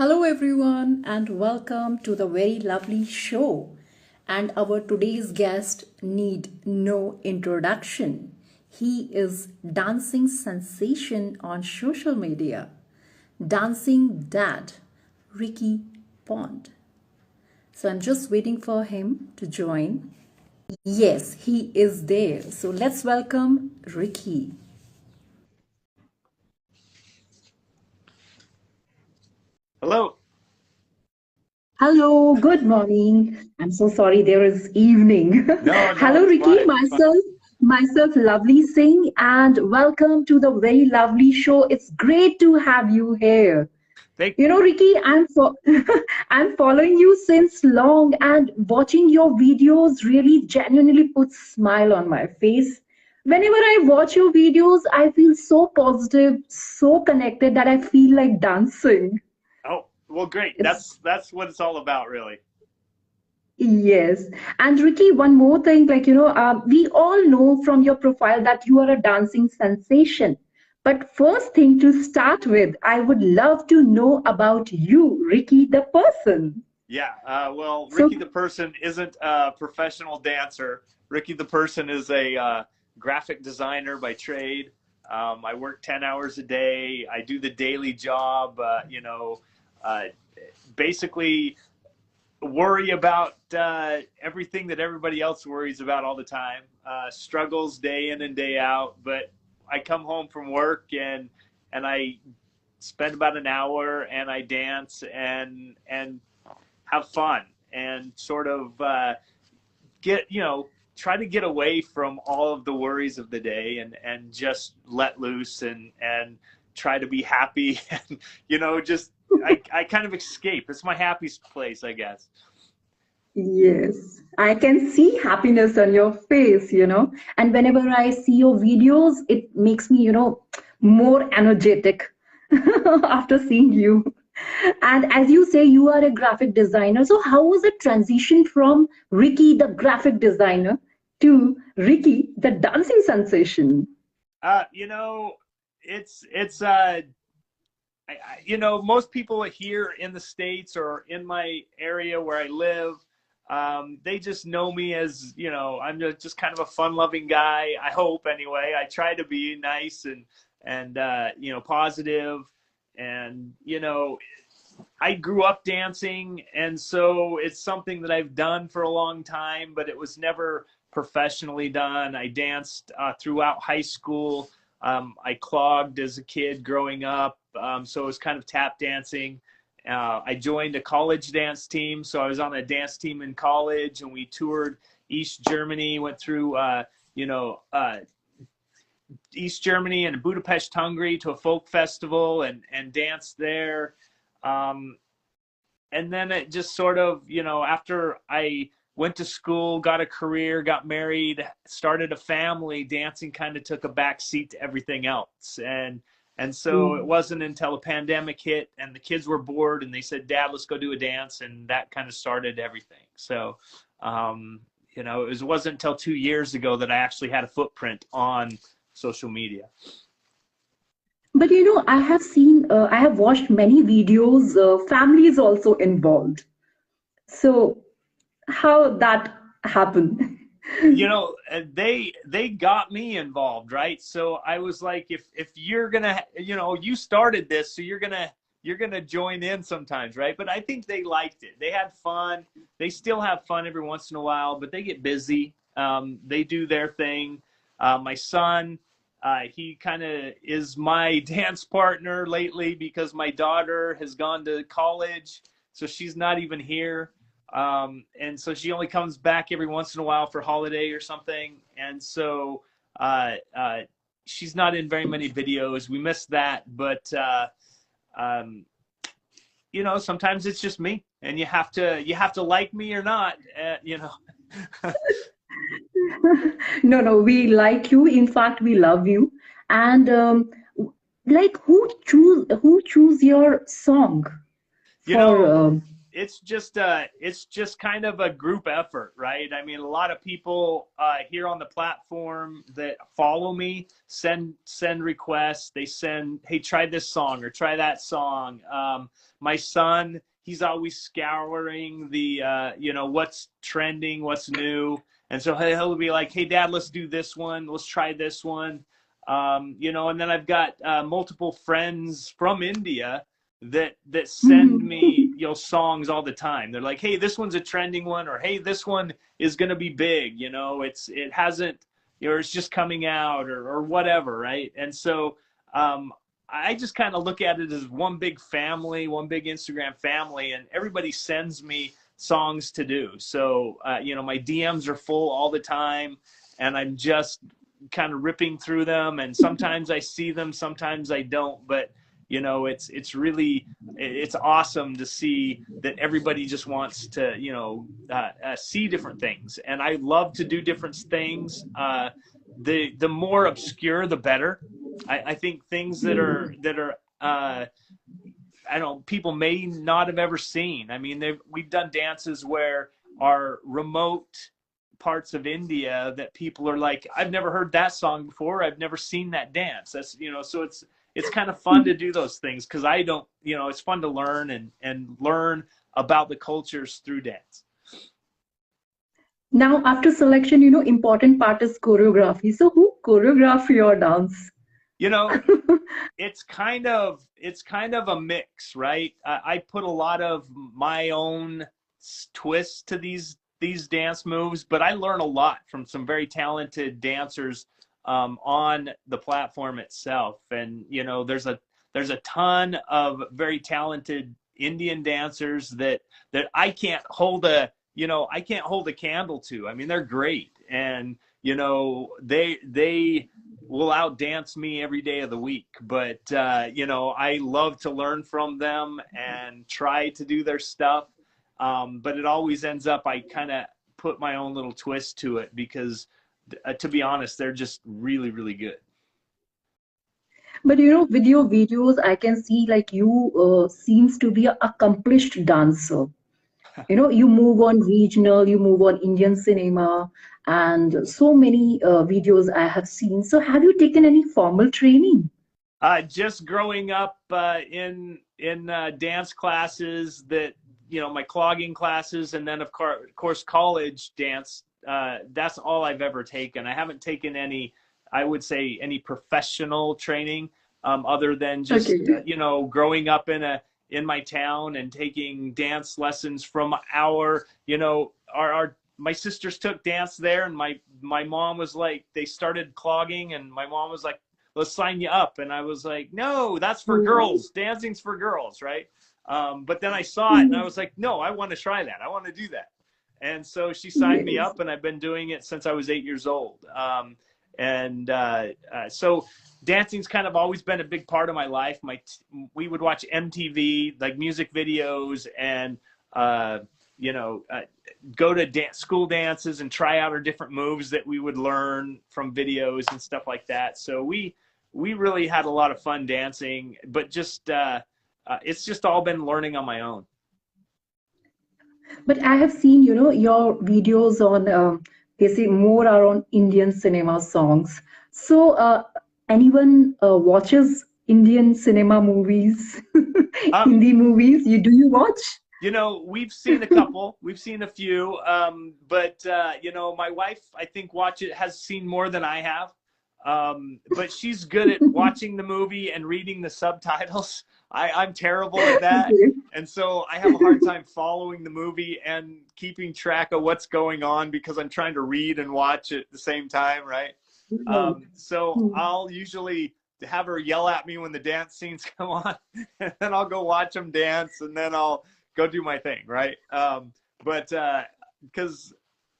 Hello, everyone, and welcome to the very lovely show. And our today's guest need no introduction. He is dancing sensation on social media, dancing dad, Ricky Pond. So I'm just waiting for him to join. Yes, he is there. So let's welcome Ricky. Hello. Hello, good morning. I'm so sorry there is evening. No, Hello, it's Ricky, fine. It's fine. myself, lovely Singh, and welcome to the very lovely show. It's great to have you here. Thank You know, Ricky, I'm following you since long, and watching your videos really genuinely puts smile on my face. Whenever I watch your videos, I feel so positive, so connected that I feel like dancing. Oh, well, great. It's That's what it's all about, really. Yes. And Ricky, one more thing, we all know from your profile that you are a dancing sensation. But first thing to start with, I would love to know about you, Ricky, the person. Yeah. Well, So, Ricky the person isn't a professional dancer. Ricky the person is a graphic designer by trade. I work 10 hours a day. I do the daily job. Uh, basically worry about everything that everybody else worries about all the time. Struggles day in and day out. But I come home from work and I spend about an hour and I dance and have fun and sort of get try to get away from all of the worries of the day and just let loose and try to be happy and just I kind of escape. It's my happiest place, I guess. yes, I can see happiness on your face. And whenever I see your videos, it makes me more energetic after seeing you. And as you say, you are a graphic designer. So how was the transition from Ricky, the graphic designer, to Ricky, the dancing sensation? uh you know it's most people here in the States or in my area where I live, they just know me as, I'm just kind of a fun loving guy. I hope, anyway. I try to be nice and positive. And, I grew up dancing. And so it's something that I've done for a long time, but it was never professionally done. I danced throughout high school. I clogged as a kid growing up, so it was kind of tap dancing. I joined a college dance team, so I was on a dance team in college, and we toured East Germany, went through, East Germany and Budapest, Hungary, to a folk festival and danced there. Um, and then it just sort of, after I went to school, got a career, got married, started a family, dancing kind of took a back seat to everything else. And so it Mm. wasn't until a pandemic hit and the kids were bored and they said, Dad, let's go do a dance. And that kind of started everything. So, it wasn't until 2 years ago that I actually had a footprint on social media. But I have watched many videos, family is also involved. So how that happened? They got me involved, right? So I was like, if you're gonna, you started this, so you're gonna join in sometimes, right? But I think they liked it. They had fun. They still have fun every once in a while, but they get busy. They do their thing. My son, he kind of is my dance partner lately because my daughter has gone to college, so she's not even here. And so she only comes back every once in a while for holiday or something. And so uh, uh, she's not in very many videos. We miss that, but um, sometimes it's just me, and you have to like me or not. No, no, we like you. In fact, we love you. And like who choose your song You for know, it's just kind of a group effort, right? I mean, a lot of people here on the platform that follow me send requests. They send, hey, try this song or try that song. My son, he's always scouring the what's trending, what's new, and so he'll be like, hey, Dad, let's do this one. Let's try this one. And then I've got multiple friends from India that send me songs all the time. They're like, hey, this one's a trending one, or hey, this one is going to be big, it hasn't, it's just coming out, or whatever, right? And so I just kind of look at it as one big family, one big Instagram family, and everybody sends me songs to do. So my DMs are full all the time, and I'm just kind of ripping through them, and sometimes I see them, sometimes I don't, but it's awesome to see that everybody just wants to see different things, and I love to do different things. The more obscure, the better. I think things that are I don't know, people may not have ever seen. I mean, we've done dances where are remote parts of India that people are like, I've never heard that song before, I've never seen that dance. That's so it's kind of fun to do those things, because I don't, it's fun to learn and learn about the cultures through dance. Now, after selection, important part is choreography. So who choreographed your dance? It's kind of a mix, right? I put a lot of my own twists to these dance moves, but I learn a lot from some very talented dancers on the platform itself. And there's a ton of very talented Indian dancers that I can't hold a candle to. I mean, they're great, and they will outdance me every day of the week. But I love to learn from them and try to do their stuff. But it always ends up, I kind of put my own little twist to it, because to be honest, they're just really, really good. But with your videos, I can see like you seems to be an accomplished dancer. You move on regional, you move on Indian cinema, and so many videos I have seen. So have you taken any formal training? Just growing up in dance classes, that my clogging classes, and then of course college dance. That's all I've ever taken. I haven't taken any, I would say, any professional training, other than just growing up in my town and taking dance lessons from my sisters took dance there, and my mom was like, they started clogging, and my mom was like, let's sign you up. And I was like, no, that's for girls. Dancing's for girls, right? But then I saw it, and I was like, no, I want to try that. I want to do that. And so she signed me up, and I've been doing it since I was 8 years old. So dancing's kind of always been a big part of my life. We would watch MTV, like music videos, and go to school dances and try out our different moves that we would learn from videos and stuff like that. So we really had a lot of fun dancing, but just it's just all been learning on my own. But I have seen, your videos on basically more are on Indian cinema songs. So anyone watches Indian cinema movies, Hindi movies? Do you watch? We've seen a couple, we've seen a few, but my wife, I think, has seen more than I have. But she's good at watching the movie and reading the subtitles. I'm terrible at that. And so I have a hard time following the movie and keeping track of what's going on, because I'm trying to read and watch at the same time, right? So I'll usually have her yell at me when the dance scenes come on, and then I'll go watch them dance, and then I'll go do my thing, right? Because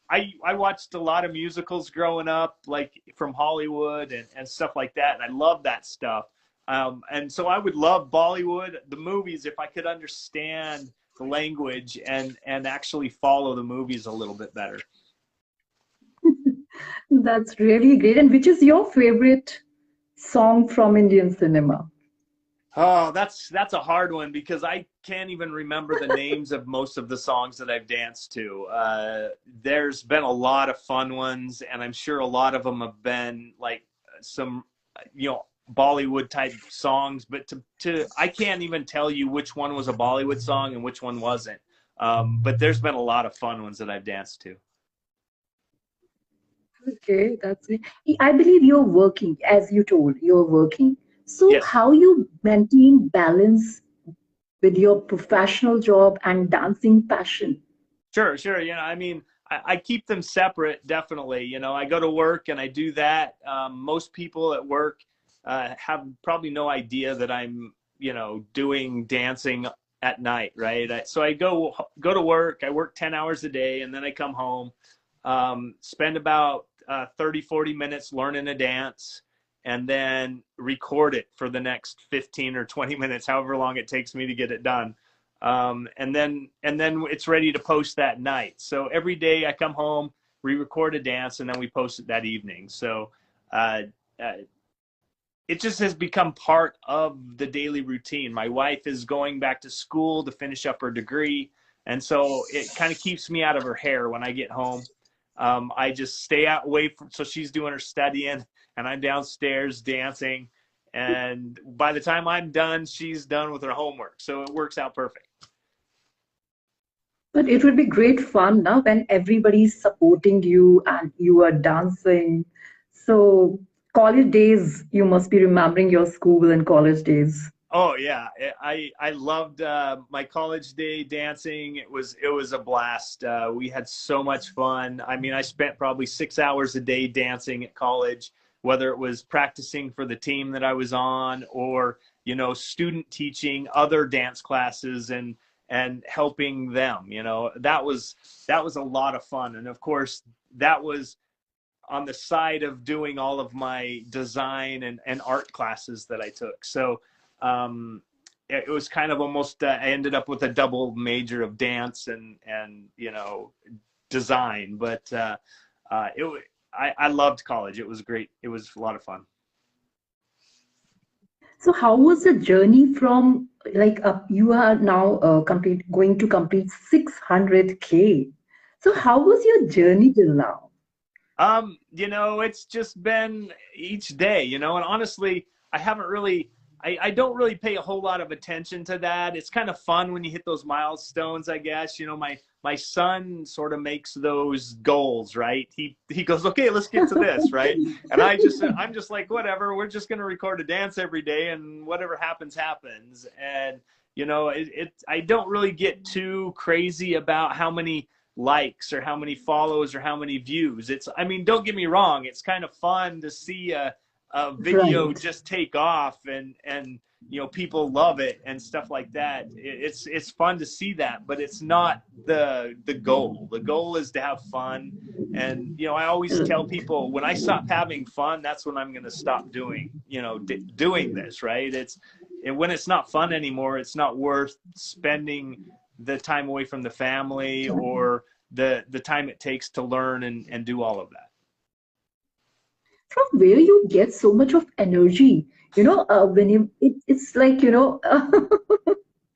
I watched a lot of musicals growing up, like from Hollywood and stuff like that, and I love that stuff. And so I would love Bollywood, the movies, if I could understand the language and actually follow the movies a little bit better. That's really great. And which is your favorite song from Indian cinema? Oh, that's a hard one because I can't even remember the names of most of the songs that I've danced to. There's been a lot of fun ones, and I'm sure a lot of them have been like some, Bollywood type songs. But to I can't even tell you which one was a Bollywood song and which one wasn't. But there's been a lot of fun ones that I've danced to. Okay, that's it. I believe you're working, as you told, you're working. So Yes. how you maintain balance with your professional job and dancing passion? Sure, sure. I mean, I keep them separate, definitely. I go to work and I do that. Most people at work have probably no idea that I'm, doing dancing at night, right? So I go to work, I work 10 hours a day, and then I come home, spend about 30, 40 minutes learning a dance, and then record it for the next 15 or 20 minutes, however long it takes me to get it done. And then it's ready to post that night. So every day I come home, we record a dance, and then we post it that evening. So uh, uh, it just has become part of the daily routine. My wife is going back to school to finish up her degree, and so it kind of keeps me out of her hair when I get home. I just stay out away from, so she's doing her studying, and I'm downstairs dancing. And by the time I'm done, she's done with her homework. So it works out perfect. But it would be great fun now when everybody's supporting you and you are dancing. So college days, you must be remembering your school and college days. Oh yeah, I loved my college day dancing. It was a blast. We had so much fun. I mean, I spent probably 6 hours a day dancing at college, whether it was practicing for the team that I was on, or student teaching other dance classes and helping them. That was a lot of fun, and of course that was on the side of doing all of my design and art classes that I took. So it was kind of almost I ended up with a double major of dance and design. But I loved college. It was great. It was a lot of fun. So how was the journey from like you are now going to complete 600K. So how was your journey till now? It's just been each day, and honestly, I haven't really, I don't really pay a whole lot of attention to that. It's kind of fun when you hit those milestones, I guess. My son sort of makes those goals, right? He goes, okay, let's get to this, right? And I'm just like, whatever, we're just gonna record a dance every day, and whatever happens, happens. And I don't really get too crazy about how many likes or how many follows or how many views. I mean, don't get me wrong, it's kind of fun to see a video Right. just take off and people love it and stuff like that. It's fun to see that, but it's not the goal. The goal is to have fun. And I always tell people, when I stop having fun, that's when I'm going to stop doing this, right? And when it's not fun anymore, it's not worth spending the time away from the family or the time it takes to learn and do all of that. From where you get so much of energy, when it's like,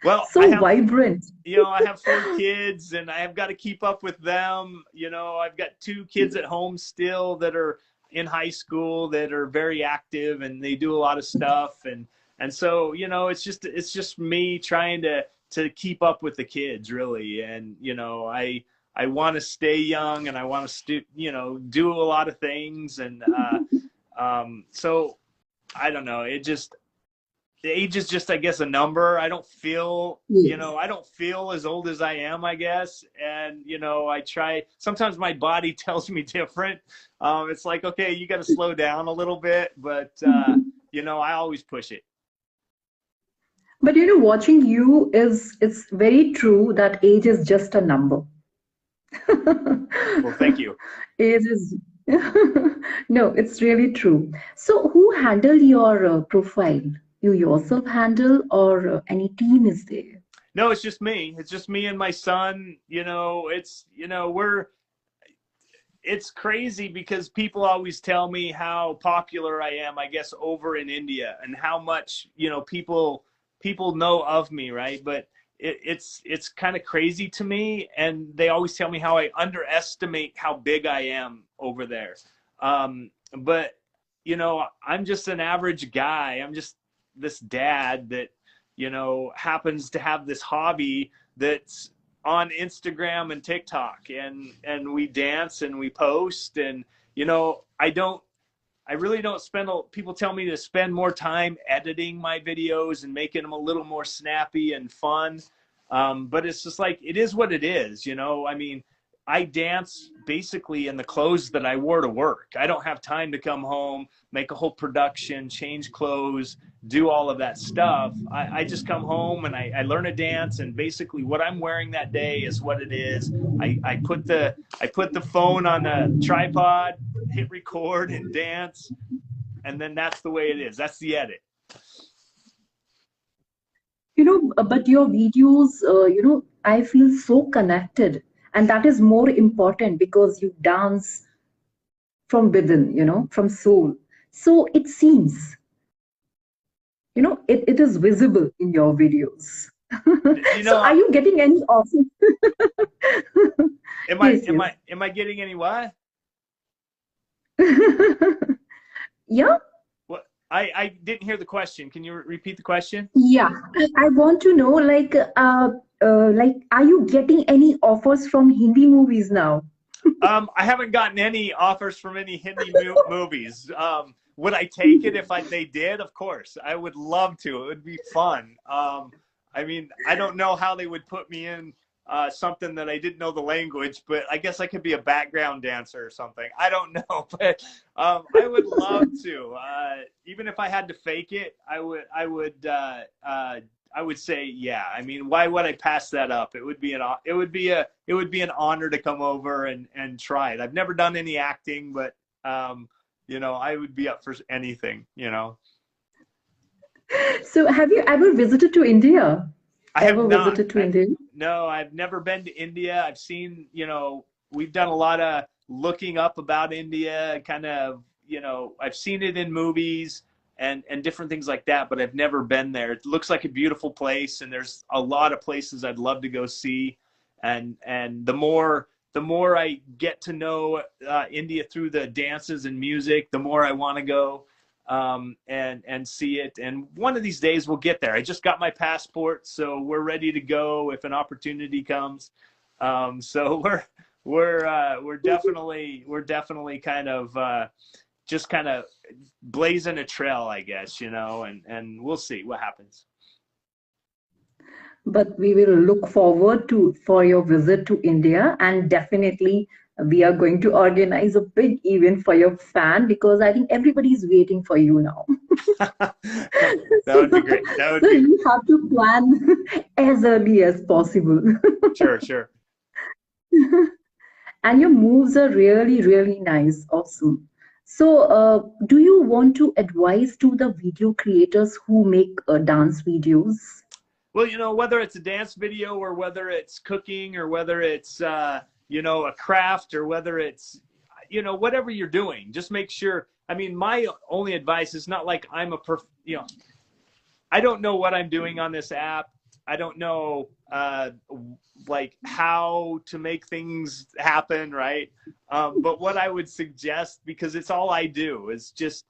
Well, so vibrant. I have 4 kids and I've got to keep up with them. I've got 2 kids at home still that are in high school that are very active and they do a lot of stuff. And so, it's just me trying to keep up with the kids, really. And, I want to stay young and I want to do a lot of things. And so I don't know. The age is just, I guess, a number. Yes. I don't feel as old as I am, I guess. And, I try, sometimes my body tells me different. It's like, okay, you got to slow down a little bit, but, I always push it. But watching you is it's very true that age is just a number. Well, thank you. Age is no, it's really true. So who handle your profile? You yourself handle or any team is there? No, it's just me. It's just me and my son. it's crazy because people always tell me how popular I am, I guess, over in India, and how much, people know of me, right? But it's kind of crazy to me, and they always tell me how I underestimate how big I am over there. But I'm just an average guy. I'm just this dad that happens to have this hobby that's on Instagram and TikTok, and we dance and we post, and I really don't spend. People tell me to spend more time editing my videos and making them a little more snappy and fun. But it's just like, it is what it is. I mean, I dance basically in the clothes that I wore to work. I don't have time to come home, make a whole production, change clothes, do all of that stuff. I just come home and I learn a dance, and basically what I'm wearing that day is what it is. I put the phone on a tripod, hit record, and dance, and then that's the way it is. That's the edit. But your videos, I feel so connected, and that is more important because you dance from within, from soul. So it seems, it is visible in your videos. So are you getting any offers? Am I getting any what? Yeah. What? I didn't hear the question. Can you repeat the question? Yeah, I want to know, are you getting any offers from Hindi movies now? I haven't gotten any offers from any Hindi movies. Would I take it if they did? Of course, I would love to. It would be fun. I mean, I don't know how they would put me in something that I didn't know the language, but I guess I could be a background dancer or something. I don't know, but I would love to. Even if I had to fake it, I would say, yeah. I mean, why would I pass that up? It would be an honor to come over and try it. I've never done any acting, but I would be up for anything. So have you ever visited to India? I have Ever not. visited to India? No, I've never been to India. I've seen, we've done a lot of looking up about India, kind of, I've seen it in movies and different things like that, but I've never been there. It looks like a beautiful place, and there's a lot of places I'd love to go see. And the more I get to know India through the dances and music, the more I want to go and see it. And one of these days we'll get there. I just got my passport, so we're ready to go if an opportunity comes. So we're definitely kind of just kind of blazing a trail, I guess, and we'll see what happens. But we will look forward for your visit to India, and definitely we are going to organize a big event for your fan, because I think everybody is waiting for you now. That would be great. So you have to plan as early as possible. Sure. And your moves are really, really nice. Awesome. So, do you want to advise to the video creators who make dance videos? Well, whether it's a dance video or whether it's cooking or whether it's, a craft or whether it's, whatever you're doing, just make sure. I mean, my only advice is not like I'm I don't know what I'm doing on this app. I don't know, like how to make things happen, right? But what I would suggest, because it's all I do, is just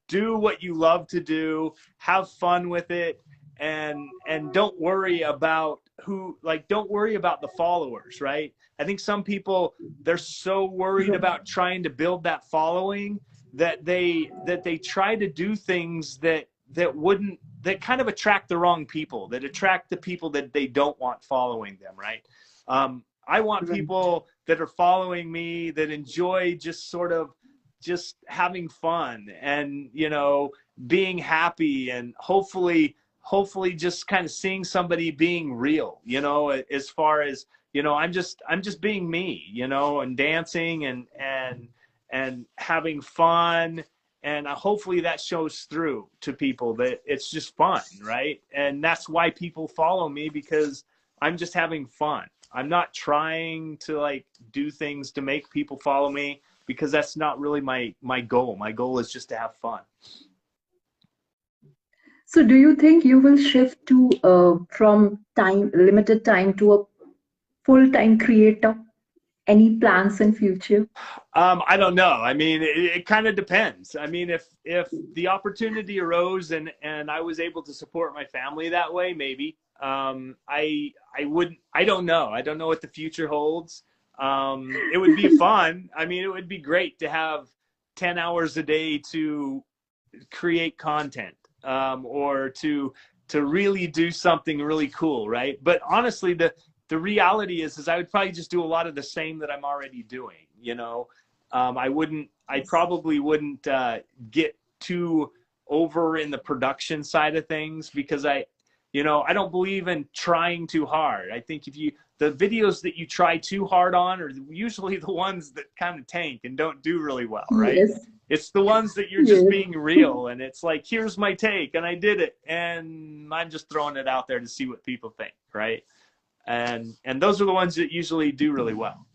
do what you love to do, have fun with it, and don't worry about don't worry about the followers, right? I think some people, they're so worried about trying to build that following that they try to do things that kind of attract the wrong people, that attract the people that they don't want following them, right? I want people that are following me that enjoy just having fun and, being happy, and hopefully just kind of seeing somebody being real, as far as, I'm just being me, and dancing and having fun. And hopefully that shows through to people that it's just fun, right? And that's why people follow me, because I'm just having fun. I'm not trying to like do things to make people follow me, because that's not really my goal. My goal is just to have fun. So do you think you will shift to from time limited time to a full-time creator? Any plans in future? I don't know. I mean, it kind of depends. I mean, if the opportunity arose and I was able to support my family that way, maybe. I wouldn't. I don't know. I don't know what the future holds. It would be fun. I mean, it would be great to have 10 hours a day to create content, or to really do something really cool, right? But honestly, the reality is I would probably just do a lot of the same that I'm already doing. I probably wouldn't get too over in the production side of things, because I don't believe in trying too hard. I think the videos that you try too hard on are usually the ones that kind of tank and don't do really well, right? Yes, It's the ones that you're just yes. being real, and it's like, here's my take and I did it and I'm just throwing it out there to see what people think, right? And those are the ones that usually do really well.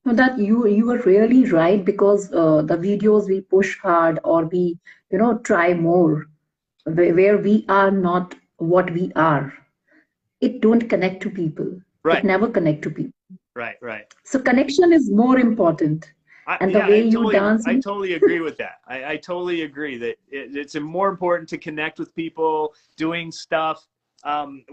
No, that you are really right, because the videos we push hard or we try more, where we are not what we are, it don't connect to people. It Right, never connect to people. right. So connection is more important. And the Yeah, way you dance, I totally agree with that. I totally agree that it's more important to connect with people doing stuff,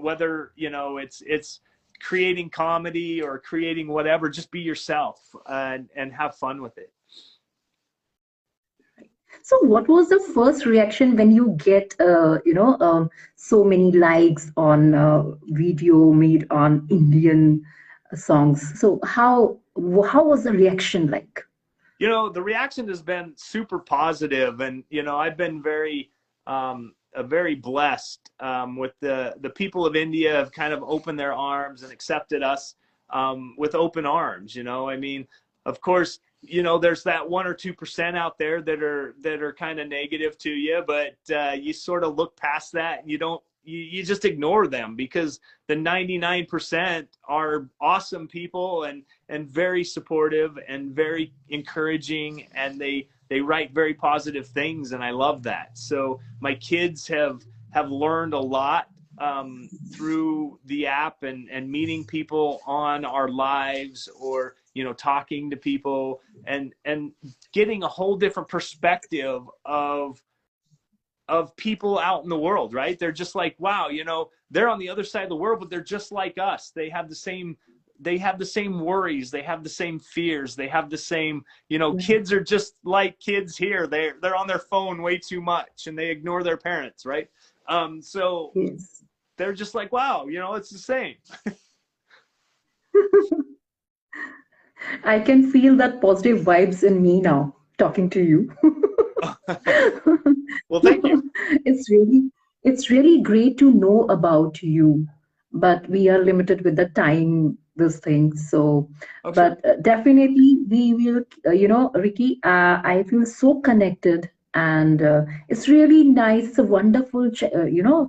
whether it's creating comedy or creating whatever. Just be yourself, and have fun with it. so what was the first reaction when you get so many likes on video made on Indian songs? So how was the reaction like? The reaction has been super positive, and I've been very blessed, with the people of India have kind of opened their arms and accepted us, with open arms. I mean, of course, there's that 1 or 2% out there that are kind of negative to you, but you sort of look past that, and you just ignore them, because the 99% are awesome people, and very supportive and very encouraging, and they write very positive things, and I love that. So my kids have learned a lot, through the app, and meeting people on our lives, or talking to people, and getting a whole different perspective of people out in the world, right? They're just like, wow, they're on the other side of the world, but they're just like us. They have the same worries, they have the same fears, they have the same, kids are just like kids here. They're on their phone way too much, and they ignore their parents, right? So Yes. they're just like, wow, it's the same. I can feel that positive vibes in me now talking to you. Well, thank you. It's really great to know about you, but we are limited with the time, this thing. So, Oh, sure. but definitely we will, Ricky, I feel so connected, and it's really nice. It's a wonderful,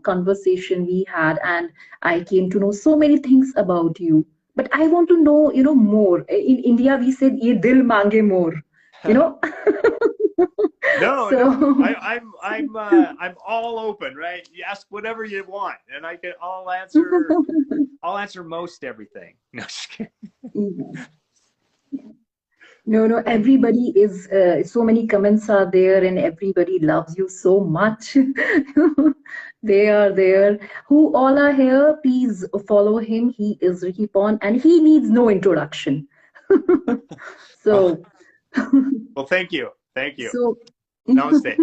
conversation we had, and I came to know so many things about you. But I want to know, more. In India, we said, "Ye dil mange more," you know. No, no. So. I'm all open, right? You ask whatever you want, and I'll answer most everything. No, just kidding. No, no, everybody is, so many comments are there, and everybody loves you so much. They are there. Who all are here, please follow him. He is Ricky Pon, and he needs no introduction. Oh, So, well, thank you. Thank you. so, Namaste.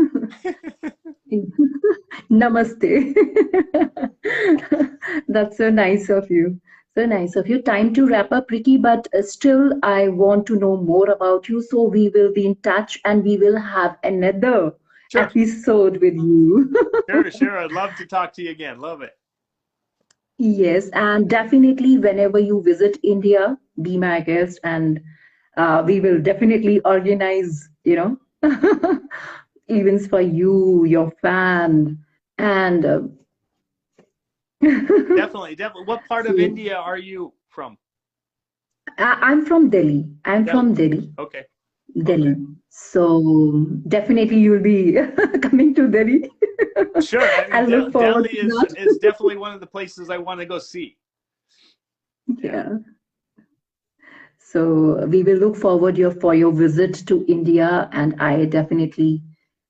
Namaste. That's so nice of you. So nice of you. Time to wrap up, Ricky, but still, I want to know more about you. So we will be in touch, and we will have another Sure, episode with you. sure. I'd love to talk to you again. Love it. Yes, and definitely whenever you visit India, be my guest, and we will definitely organize, events for you, your fan, and Definitely, definitely. What part of So, India are you from? I'm from Delhi. I'm Delhi. from Delhi. Okay. Delhi. Okay. So definitely you'll be coming to Delhi. Sure. I mean, I look forward Delhi to is that. definitely one of the places I want to go see. Yeah. Yeah. So we will look forward for your visit to India, and I definitely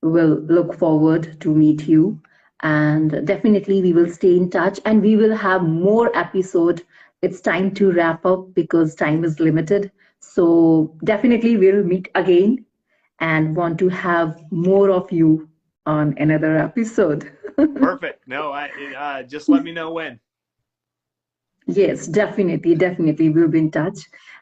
will look forward to meet you. And definitely we will stay in touch, and we will have more episode. It's time to wrap up because time is limited. So definitely we'll meet again and want to have more of you on another episode. Perfect. No, I just let me know when. Yes, definitely, definitely. We'll be in touch.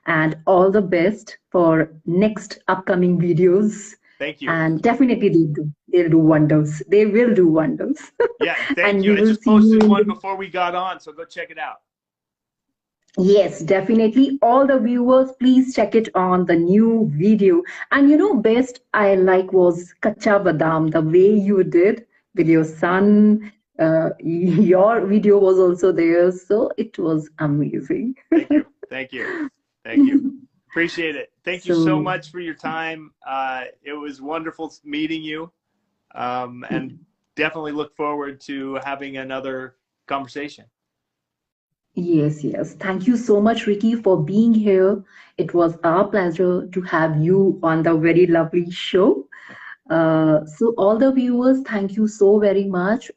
And all the best for next upcoming videos. Thank you. And definitely they'll do wonders. They will do wonders. Yeah, thank And you. we I will just see you posted in one the before we got on, so go check it out. Yes, definitely. All the viewers, please check it on the new video. And best I like was Kacha Badam, the way you did with your son. Your video was also there, so it was amazing. Thank you. Thank you. Thank you. Appreciate it. Thank you so So, much for your time. It was wonderful meeting you, and definitely look forward to having another conversation. yes, yes. Thank you so much, Ricky, for being here. It was our pleasure to have you on the very lovely show. So all the viewers, thank you so very much.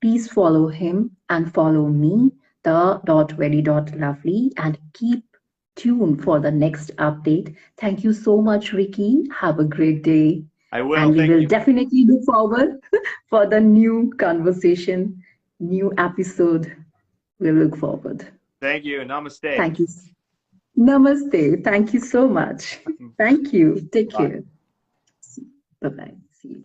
Please follow him and follow me, the dot very dot lovely, and keep tuned for the next update. Thank you so much, Ricky. Have a great day. I will. And we Thank will you. definitely look forward for the new conversation, new episode. We look forward. Thank you. Namaste. Thank you. Namaste. Thank you so much. Thank you. Take Bye. care. Bye bye. See you.